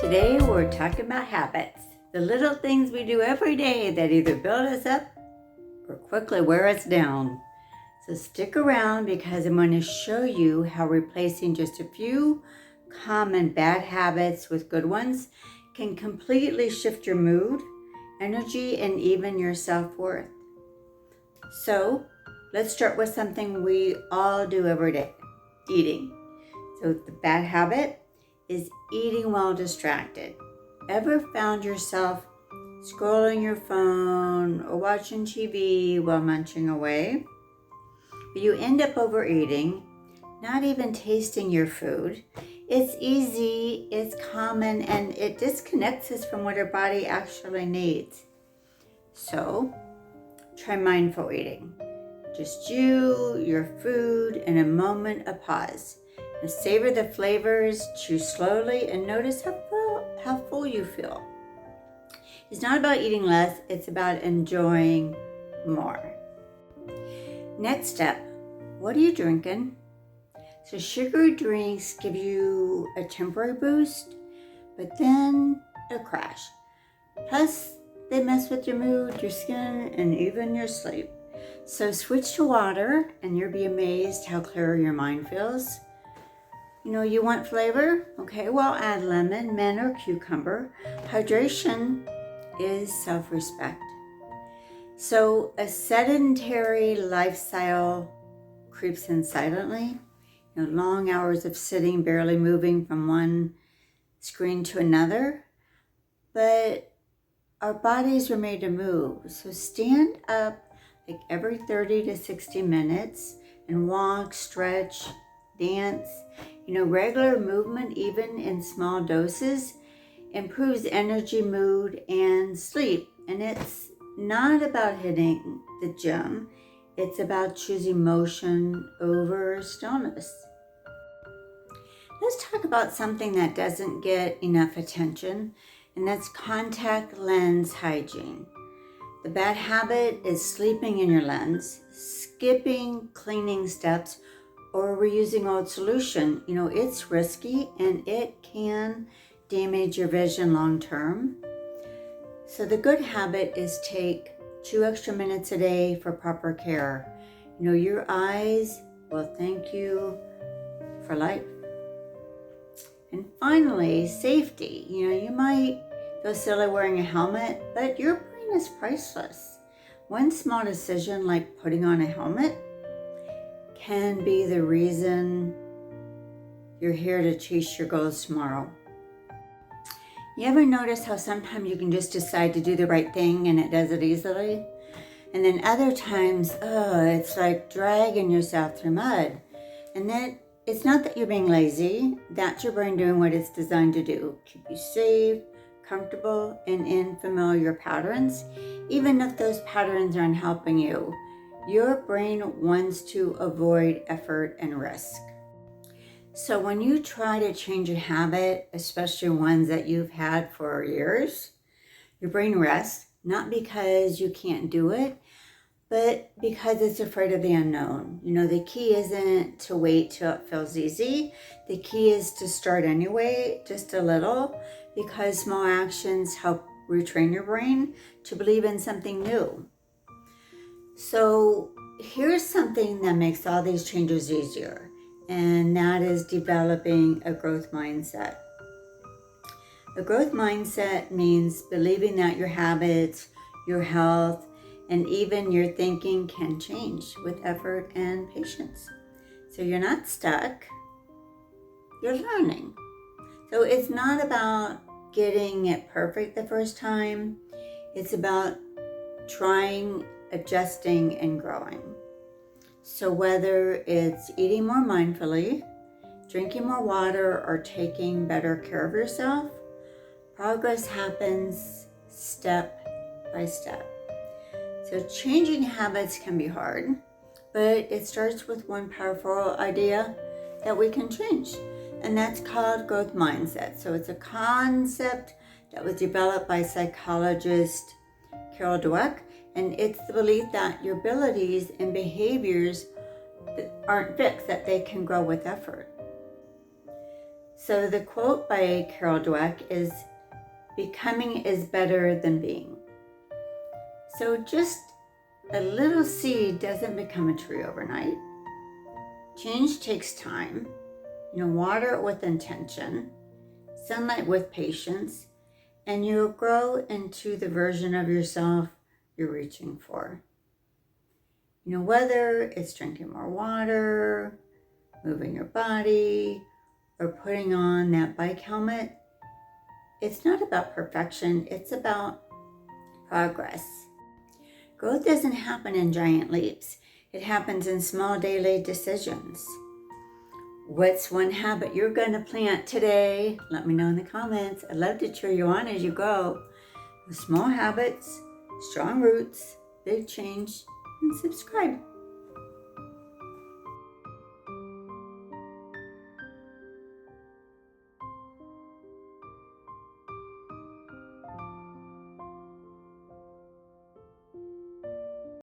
Today we're talking about habits, the little things we do every day that either build us up or quickly wear us down. So stick around because I'm going to show you how replacing just a few common bad habits with good ones can completely shift your mood, energy, and even your self-worth. So let's start with something we all do every day, eating. So the bad habit is eating while distracted. Ever found yourself scrolling your phone or watching TV while munching away? But you end up overeating, not even tasting your food. It's easy, it's common, and it disconnects us from what our body actually needs. So try mindful eating. Just you, your food, and a moment of pause. Now savor the flavors, chew slowly, and notice how full you feel. It's not about eating less, it's about enjoying more. Next step, what are you drinking? So sugary drinks give you a temporary boost, but then a crash. Plus, they mess with your mood, your skin, and even your sleep. So switch to water and you'll be amazed how clear your mind feels. You want flavor? Okay, well, add lemon, mint, or cucumber. Hydration is self-respect. So a sedentary lifestyle creeps in silently. Long hours of sitting, barely moving from one screen to another. But our bodies were made to move. So stand up like every 30 to 60 minutes and walk, stretch, dance. Regular movement, even in small doses, improves energy, mood, and sleep. And it's not about hitting the gym. It's about choosing motion over stillness. Let's talk about something that doesn't get enough attention, and that's contact lens hygiene. The bad habit is sleeping in your lens, skipping cleaning steps, or reusing old solution. It's risky and it can damage your vision long term. So the good habit is take 2 extra minutes a day for proper care. Your eyes will thank you for life. And finally, safety. You might feel silly wearing a helmet, but your brain is priceless. One small decision like putting on a helmet can be the reason you're here to chase your goals tomorrow. You ever notice how sometimes you can just decide to do the right thing and it does it easily? And then other times, it's like dragging yourself through mud. And then it's not that you're being lazy, that's your brain doing what it's designed to do. Keep you safe, comfortable, and in familiar patterns, even if those patterns aren't helping you. Your brain wants to avoid effort and risk. So when you try to change a habit, especially ones that you've had for years, your brain rests, not because you can't do it, but because it's afraid of the unknown. The key isn't to wait till it feels easy. The key is to start anyway, just a little, because small actions help retrain your brain to believe in something new. So here's something that makes all these changes easier, and that is developing a growth mindset. A growth mindset means believing that your habits, your health, and even your thinking can change with effort and patience. So you're not stuck, you're learning. So it's not about getting it perfect the first time, it's about trying, adjusting, and growing. So whether it's eating more mindfully, drinking more water, or taking better care of yourself, progress happens step by step. So changing habits can be hard, but it starts with one powerful idea that we can change, and that's called growth mindset. So it's a concept that was developed by psychologist Carol Dweck, and it's the belief that your abilities and behaviors aren't fixed, that they can grow with effort. So the quote by Carol Dweck is, "Becoming is better than being." So just a little seed doesn't become a tree overnight. Change takes time. Water it with intention, sunlight with patience, and you'll grow into the version of yourself you're reaching for. Whether it's drinking more water, moving your body, or putting on that bike helmet, it's not about perfection, it's about progress. Growth doesn't happen in giant leaps. It happens in small daily decisions. What's one habit you're going to plant today? Let me know in the comments. I'd love to cheer you on as you grow. With small habits, strong roots, big change, and subscribe.